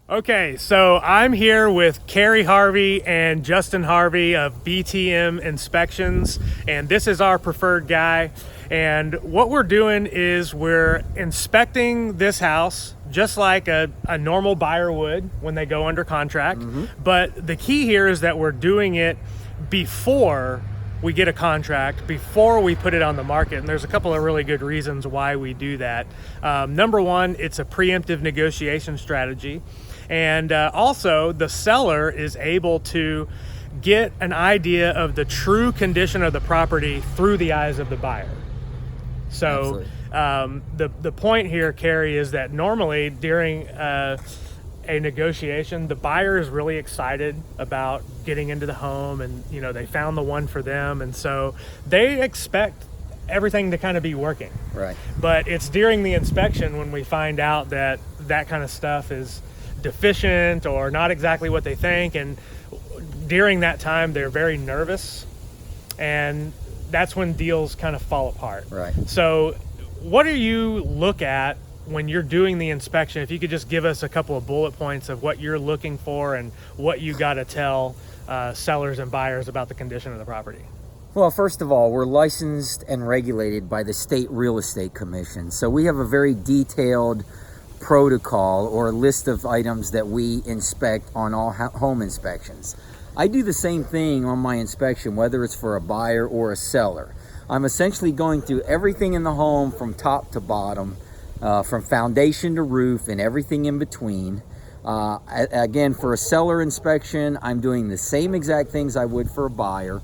Okay, so I'm here with Cary Harvey and Justin Harvey of BTM Inspections, and this is our preferred guy. And what we're doing is we're inspecting this house just like a normal buyer would when they go under contract. But the key here is that we're doing it before we get a contract, before we put it on the market. And there's a couple of really good reasons why we do that. Number one, it's a preemptive negotiation strategy. And also the seller is able to get an idea of the true condition of the property through the eyes of the buyer. So the point here, Cary, is that normally during a negotiation, the buyer is really excited about getting into the home, and they found the one for them, and so they expect everything to kind of be working. Right. But it's during the inspection when we find out that that kind of stuff is deficient or not exactly what they think, and during that time they're very nervous, and that's when deals kind of fall apart. Right. So what do you look at when you're doing the inspection? If you could just give us a couple of bullet points of what you're looking for and what you got to tell sellers and buyers about the condition of the property. Well, first of all, we're licensed and regulated by the State Real Estate Commission. So we have a very detailed protocol or list of items that we inspect on all home inspections. I do the same thing on my inspection, whether it's for a buyer or a seller. I'm essentially going through everything in the home from top to bottom, from foundation to roof and everything in between. Again, for a seller inspection, I'm doing the same exact things I would for a buyer.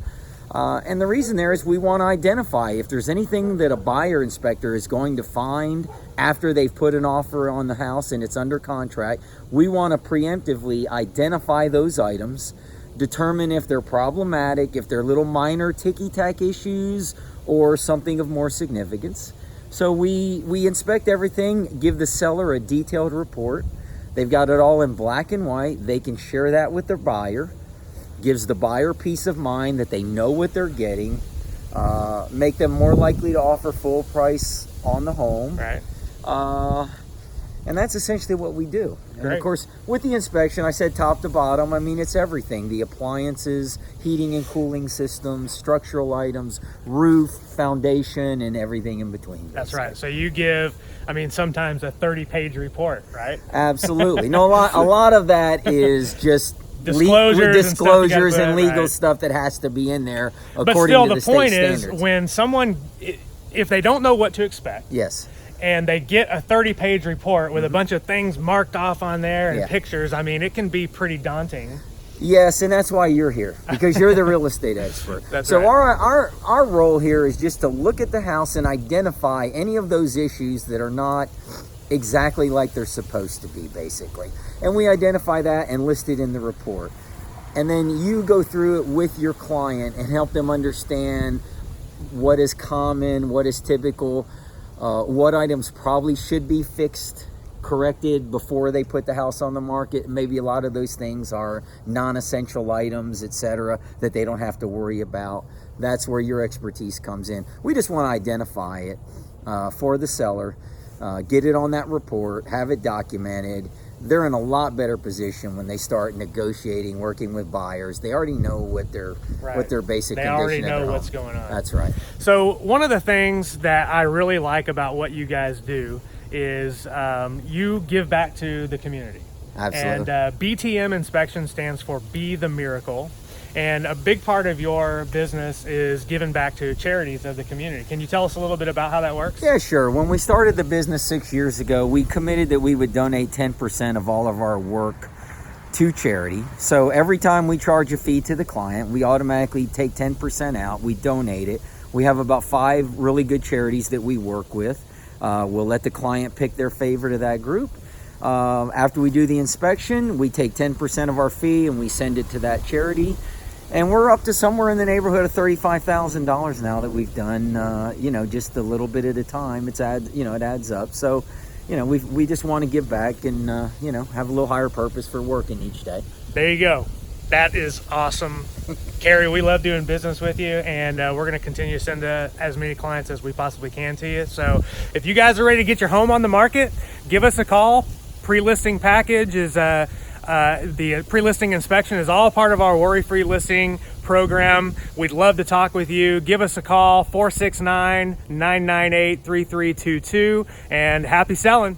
And the reason there is we want to identify if there's anything that a buyer inspector is going to find after they've put an offer on the house and it's under contract. We want to preemptively identify those items, determine if they're problematic, if they're little minor ticky-tack issues or something of more significance. So we inspect everything, give the seller a detailed report. They've got it all in black and white. They can share that with their buyer. Gives the buyer peace of mind that they know what they're getting, make them more likely to offer full price on the home. Right. And that's essentially what we do. And Great. of course, with the inspection, I said top to bottom. I mean, it's everything. The appliances, heating and cooling systems, structural items, roof, foundation, and everything in between. That's right. So you give, sometimes a 30-page report, right? Absolutely. No, a lot of that is just disclosures and legal right. stuff that has to be in there according but still, to the the point state is standards. when someone, if they don't know what to expect, Yes. and they get a 30-page report with a bunch of things marked off on there and pictures, it can be pretty daunting. Yes, and that's why you're here, because you're the real estate expert. That's so right. our role here is just to look at the house and identify any of those issues that are not exactly like they're supposed to be, basically. And we identify that and list it in the report. And then you go through it with your client and help them understand what is common, what is typical, what items probably should be fixed, corrected before they put the house on the market. Maybe a lot of those things are non-essential items, etc., that they don't have to worry about. That's where your expertise comes in. We just want to identify it for the seller, get it on that report, have it documented. They're in a lot better position when they start negotiating, working with buyers. They already know what their basic They condition already of their know home. what's going on. That's right. So one of the things that I really like about what you guys do is you give back to the community. Absolutely. And BTM Inspection stands for Be the Miracle. And a big part of your business is giving back to charities of the community. Can you tell us a little bit about how that works? Yeah, sure. When we started the business 6 years ago, we committed that we would donate 10% of all of our work to charity. So every time we charge a fee to the client, we automatically take 10% out. We donate it. We have about 5 really good charities that we work with. We'll let the client pick their favorite of that group. After we do the inspection, we take 10% of our fee and we send it to that charity. And we're up to somewhere in the neighborhood of $35,000 now that we've done, just a little bit at a time. It adds up. So, we just want to give back and, have a little higher purpose for working each day. There you go. That is awesome. Cary, we love doing business with you, and we're going to continue to send as many clients as we possibly can to you. So if you guys are ready to get your home on the market, give us a call. pre-listing package is the pre-listing inspection is all part of our worry-free listing program. We'd love to talk with you. Give us a call, 469-998-3322, and happy selling.